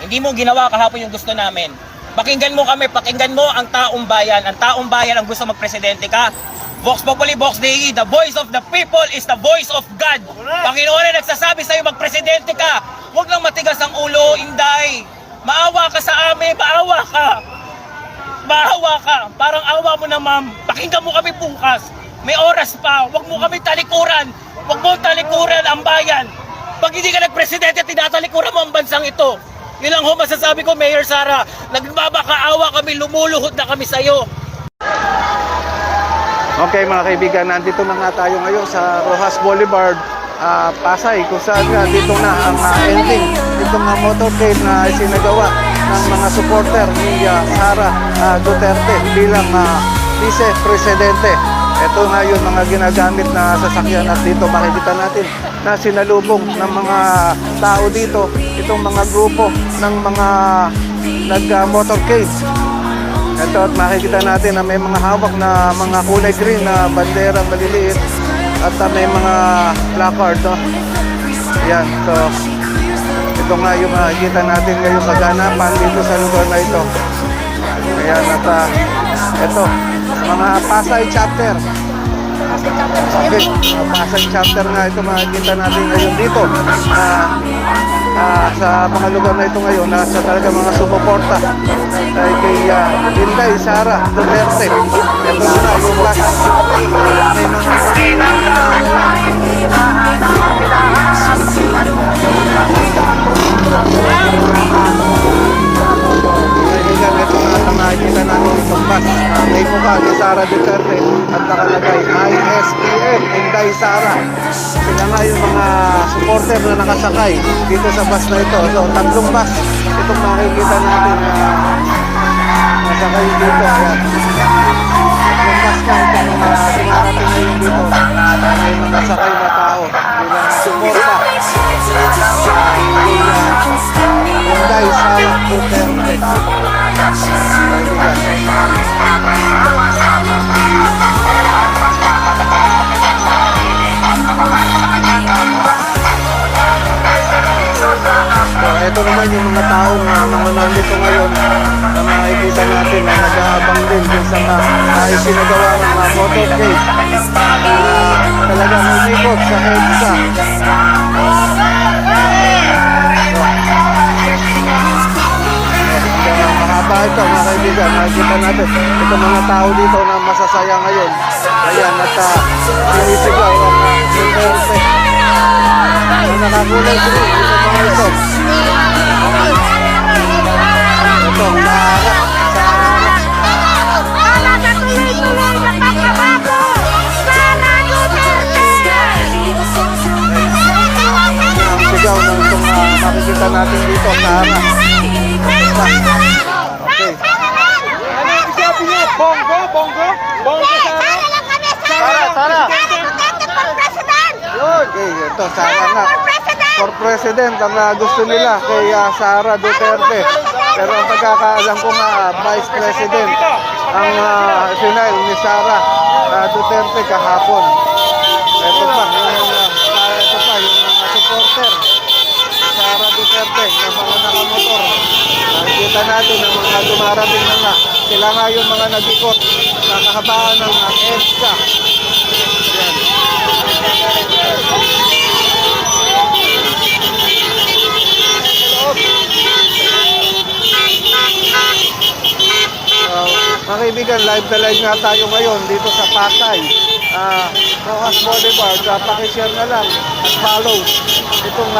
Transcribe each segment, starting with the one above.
Hindi mo ginawa kahapon yung gusto namin. Pakinggan mo kami, pakinggan mo ang taong bayan. Ang taong bayan ang gusto magpresidente ka. Vox Populi, Vox Dei, the voice of the people is the voice of God. Panginoon ay nagsasabi sa'yo magpresidente ka. Huwag lang matigas ang ulo, Inday. Maawa ka sa amin, maawa ka. Maawa ka. Parang awa mo na, ma'am. Pakinggan mo kami bukas. May oras pa. Huwag mo kami talikuran. Huwag mo talikuran ang bayan. Pag hindi ka nagpresidente, tinatalikuran mo ang bansang ito. Yun lang ho masasabi ko, Mayor Sara. Nagbabakaawa kami, lumuluhod na kami sa'yo. Okay mga kaibigan, nandito na nga tayo ngayon sa Rojas Boulevard, Pasay, kung saan nga dito na ang ending itong motorcade na isinagawa ng mga supporter ni Sara Duterte bilang vice-presidente. Ito nga yung mga ginagamit na sasakyan at dito makikita natin na sinalubong ng mga tao dito, itong mga grupo ng mga nag-motorcade. Ito at makikita natin na may mga hawak na mga kulay green na bandera maliliit at may mga placard. No? Yan, so ito nga yung makikita natin ngayong kaganapan dito sa lugar na ito. Ayan at ito, mga Pasay chapter. Okay, Pasay chapter nga ito makikita natin ngayon dito. Sa mga lugar na ito ngayon, nasa talaga mga sumuporta ay kay Inday Sara Duterte. Ito na yung last. Ito na makikita natin itong bus. May mukha ni Sara Duterte at nakalagay ISPM, Inday Sara. Sila nga yung mga supporter na nakasakay dito sa bus na ito. So, tatlong bus itong makikita natin na nasakay dito. Ayan. Tatlong bus na itong dumarating ngayon dito. May mga sakay na tao bilang suporta Inday Sara Duterte. So, ito naman yung mga tao na nandito ngayon na makikita natin na nag-aabang din sa isinagawa ng motorcade. Talagang umikot sa EDSA. Mahaba ito mga kaibigan, makikita natin ito mga tao dito na masasaya ngayon. Ayan, at sinisigaw ang Duterte. Ang nakakulay green, ito mga ito. Ito, Sara. Ang sigaw ng itong makikita natin dito, Sara. Okay. Ano yung sabi niya? Bongo? Bongo? Bongo Sara? Sara. Okay, ito, Sara nga. For President, ang gusto nila kay Sara Duterte. Pero ang pagkakaalam ko nga, Vice President, ang final ni Sara Duterte kahapon. Ito pa, yung mga supporter. Sara Duterte, ng mga nakamotor. Nakikita natin ang mga dumarating na nga. Sila nga yung mga nag-ikot sa kahabaan ng EDSA. Yan. Mga kaibigan, live na live nga tayo ngayon dito sa Pasay. Rojas Boulevard, pakishare na lang at follow itong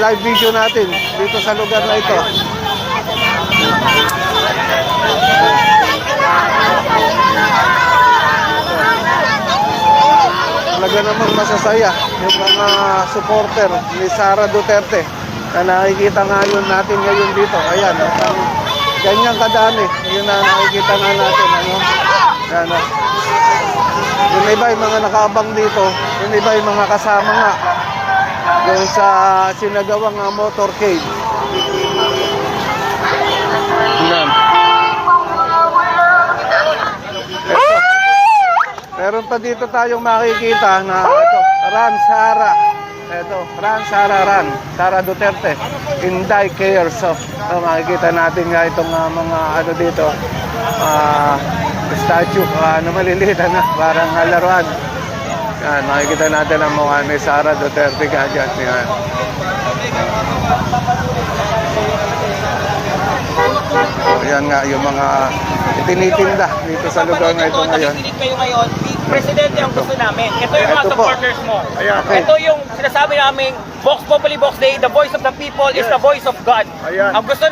live video natin dito sa lugar na ito. Talaga namang masasaya yung mga supporter ni Sara Duterte na nakikita ngayon natin ngayon dito. Ayan, ganyang kadami yun na nakikita nga natin. Ano? Yung iba yung mga nakaabang dito, yung iba yung mga kasama nga doon sa sinagawang motorcade. Yan. Ito. Meron pa dito tayong makikita na ito, Run Sara. Ito, Run Sara, Run Sara Duterte. Inday Cares. So, makikita natin nga itong mga ano dito, statue, maliliit na, parang laruan. Yan, makikita natin ang mukha ni Sara Duterte kagad. Yan. Yan nga yung mga itinitinda dito sa lugar na ito ngayon. Nakikinig kayo ngayon, Presidente ang gusto namin. Ito yung mga Ito po. supporters mo. Ayan. Okay. Ito yung sinasabi namin, Vox Populi Vox Day, the voice of the people is the voice of God. Ayan. Ang gusto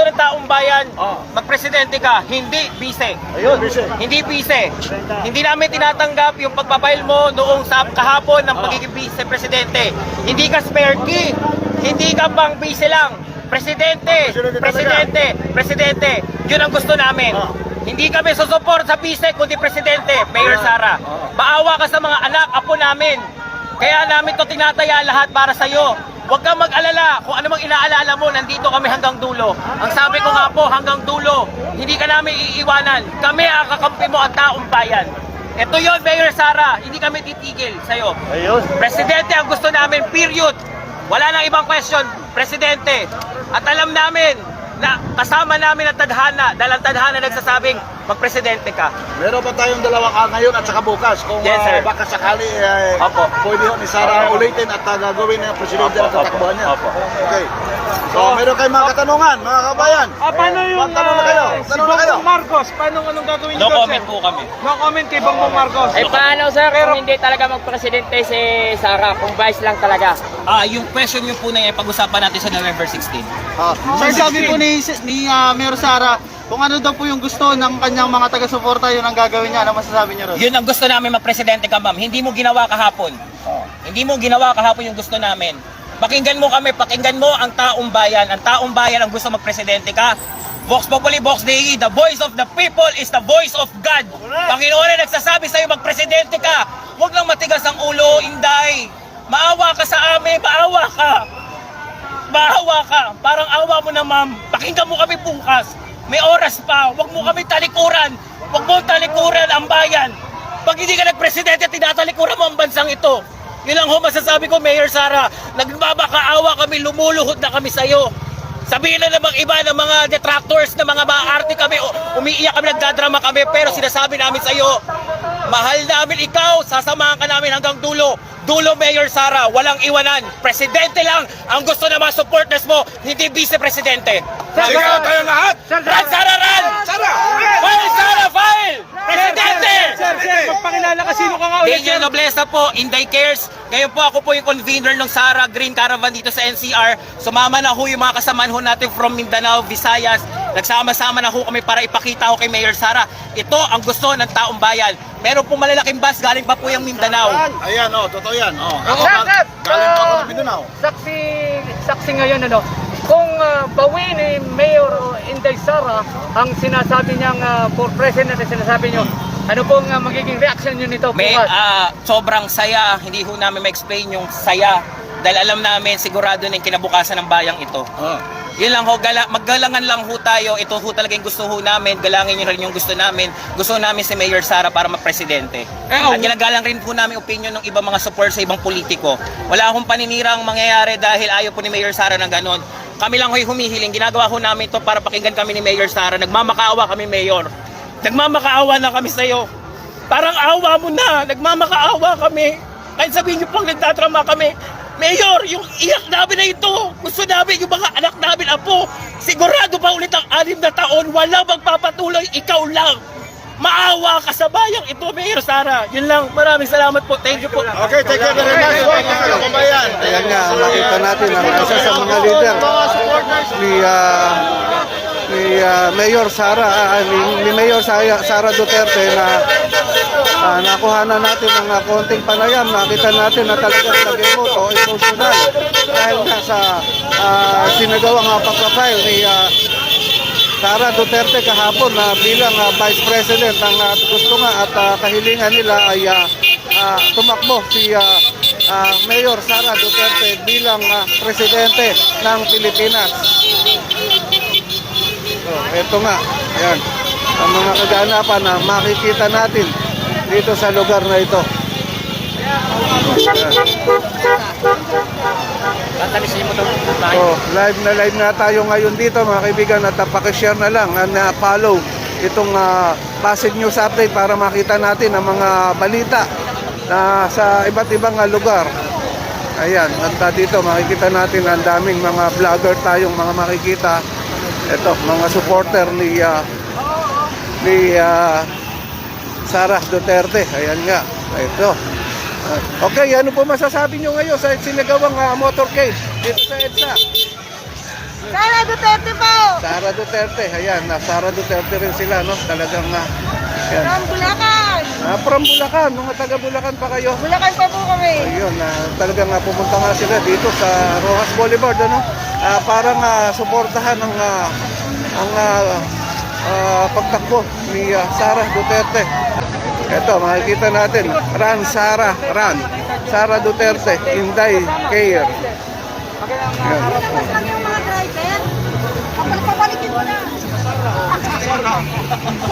ng taong bayan, Oh. magpresidente ka, hindi bise. Ayun, Bise. Hindi bise. Hindi namin tinatanggap yung pagpapail mo noong sa kahapon ng pagiging vice-presidente. Hindi ka spare key. Hindi ka pang bise lang. Presidente, presidente, presidente. Yun ang gusto namin. Hindi kami susuport sa bise kundi presidente, Mayor Sara. Maawa ka sa mga anak, apo namin. Kaya namin to tinataya lahat para sa iyo. Huwag kang mag-alala kung ano mang inaalala mo, nandito kami hanggang dulo. Ang sabi ko nga po, hanggang dulo, hindi ka namin iiwanan. Kami ang kakampi mo ang taong bayan. Ito yon, Mayor Sara, hindi kami titigil sa'yo. Ayun. Presidente ang gusto namin, period. Wala nang ibang question, Presidente. At alam namin na kasama namin ang tadhana, dahil ang tadhana nagsasabing magpresidente ka. Meron pa tayong dalawang ngayon at saka bukas. Kung Yes, sir. baka sakali, Opo. pwede ho ni Sara ulitin at gagawin ng presidente ng Opo, tatakbuhan niya. opo. Okay. So, meron kayong mga katanungan, mga kabayan. Paano yung Tanong na kayo. si Tanong na kayo. Bongbong Marcos? Anong gagawin No niyo, comment sir? po kami. No comment kay Bongbong Marcos. Ay paano sir kung hindi talaga magpresidente si Sara, kung vice lang talaga? Yung question nyo po na yan, pag-usapan natin sa November 16. Sir, sabi po ni Mayor Sara, kung ano daw po yung gusto ng kanyang mga taga-suporta, yun ang gagawin niya. Ano masasabi niyo ron? Yun ang gusto namin, magpresidente ka, ma'am. Hindi mo ginawa kahapon. Hindi mo ginawa kahapon yung gusto namin. Pakinggan mo kami, pakinggan mo ang taong bayan. Ang taong bayan ang gusto magpresidente ka. Vox Populi Vox Day, the voice of the people is the voice of God. Panginoon na nagsasabi sa'yo, magpresidente ka. Huwag lang matigas ang ulo, Inday. Maawa ka sa amin, maawa ka. Maawa ka. Parang awa mo na, ma'am. Pakinggan mo kami bukas. May oras pa. Huwag mo kami talikuran. Huwag mo talikuran ang bayan. Pag hindi ka nagpresidente, tinatalikuran mo ang bansang ito. Yun lang ho masasabi ko, Mayor Sara. Nagmabakaawa kami, lumuluhod na kami sa'yo. Sabihin na namang iba ng mga detractors, na mga maarte kami, umiiyak kami, nagdadrama kami, pero sinasabi namin sa'yo, mahal namin ikaw, sasamahan ka namin hanggang dulo. Dulo, Mayor Sara, walang iwanan. Presidente lang ang gusto ng mga supporters mo, hindi vice-presidente. Sigaw tayo lahat! Ran, Sara, ran! Sara! File, Sara, file! Presidente! Sir, magpakilala ka, sino ka nga ulit, Daniel sir? Nobleza po, Inday Cares. Ngayon po ako po yung convener ng Sara Green Caravan dito sa NCR. Sumama na ho yung mga kasamahan ho natin from Mindanao, Visayas. Nagsama-sama na ho kami para ipakita ho kay Mayor Sara. Ito ang gusto ng taong bayan. Meron pong malalaking bus, galing pa po yung Mindanao. Ayan, totoo yan. Ako, Sir, sir, galing pa ako ng Mindanao. Saksi ngayon kung bawi ni Mayor Inday Sara ang sinasabi niyang for president na sinasabi niyo, ano pong magiging reaction niyo nito May bukas? sobrang saya, hindi ho namin ma-explain yung saya. Dahil alam namin, sigurado na yung kinabukasan ng bayang ito. Yun lang ho, maggalangan lang ho tayo. Ito ho talaga yung gusto ho namin. Galangin nyo rin yung gusto namin. Gusto namin si Mayor Sara para magpresidente. At ginagalang rin po namin opinion ng ibang mga support sa ibang politiko. Wala akong paninirang mangyayari dahil ayaw po ni Mayor Sara ng ganon. Kami lang ho'y humihiling. Ginagawa ho namin ito para pakinggan kami ni Mayor Sara. Nagmamakaawa kami, Mayor. Nagmamakaawa na kami sa'yo. Parang awa mo na. Nagmamakaawa kami. Kahit sabihin nyo pang nagtatrama kami. Mayor, yung iyak namin na ito, gusto namin yung mga anak namin, apo, sigurado pa ulit ang 6 na taon, walang magpapatuloy, ikaw lang. Maawa ka sa bayang ito, Mayor Sara. Yun lang, maraming salamat po. Thank you po. Okay, take care very much. Mga kabayan. Ayan nga, makita natin ang isa sa mga leader ni Mayor Sara, ni Mayor Sara Duterte na nakuhanan natin ng konting panayam. Nakita natin na talagang nag-emote o emotional dahil nga sa sinagawang pagpapile ni Sara Duterte kahapon na bilang Vice President. Ang gusto nga at kahilingan nila ay tumakbo si Mayor Sara Duterte bilang Presidente ng Pilipinas. So, ito nga, ayan, ang mga kaganapan na makikita natin dito sa lugar na ito. Ayan. Oh, live na tayo ngayon dito mga kaibigan at pakishare na lang at follow itong Pasig News Update para makita natin ang mga balita na sa iba't ibang lugar. Ayan, at dito makikita natin ang daming mga vlogger tayong mga makikita. Ito, mga supporter ni Sara Duterte. Ayan nga, ito. Okay, ano po masasabi nyo ngayon sa sinagawang motorcade dito sa EDSA? Sara Duterte po! Sara Duterte, ayan, Sara Duterte rin sila, no? Talagang, ayan. From Bulacan! From Bulacan, mga taga Bulacan pa kayo? Bulacan pa po kami. Ayun, talagang pumunta nga sila dito sa Rojas Boulevard, ano? Para suportahan ang pagtakbo ni Sara Duterte. Ito, makikita natin, Run Sara Duterte, Inday Care. Ayan. Tapos lang yung mga driver. Papalikin mo na.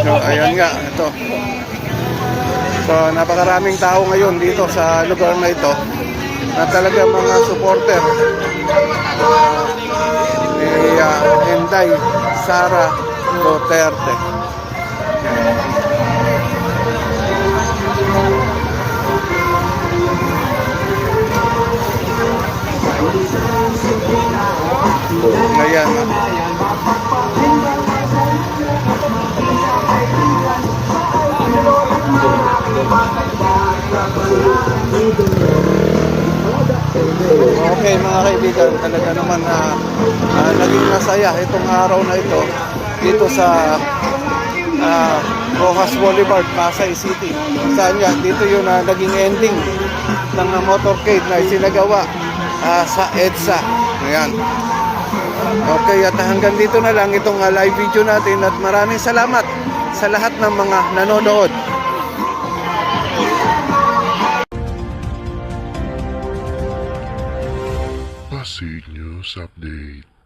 So, ayan nga, ito. So, napakaraming tao ngayon dito sa lugar na ito na talaga mga supporter ni Inday Sara Duterte. Ayan. Okay mga kaibigan, talaga naman naging masaya itong araw na ito dito sa Rojas Boulevard, Pasay City. Saan yan? Dito yung naging ending ng motorcade na isinagawa sa EDSA. Ayan. Okay, at hanggang dito na lang itong live video natin at maraming salamat sa lahat ng mga nanonood. Pasig News Update.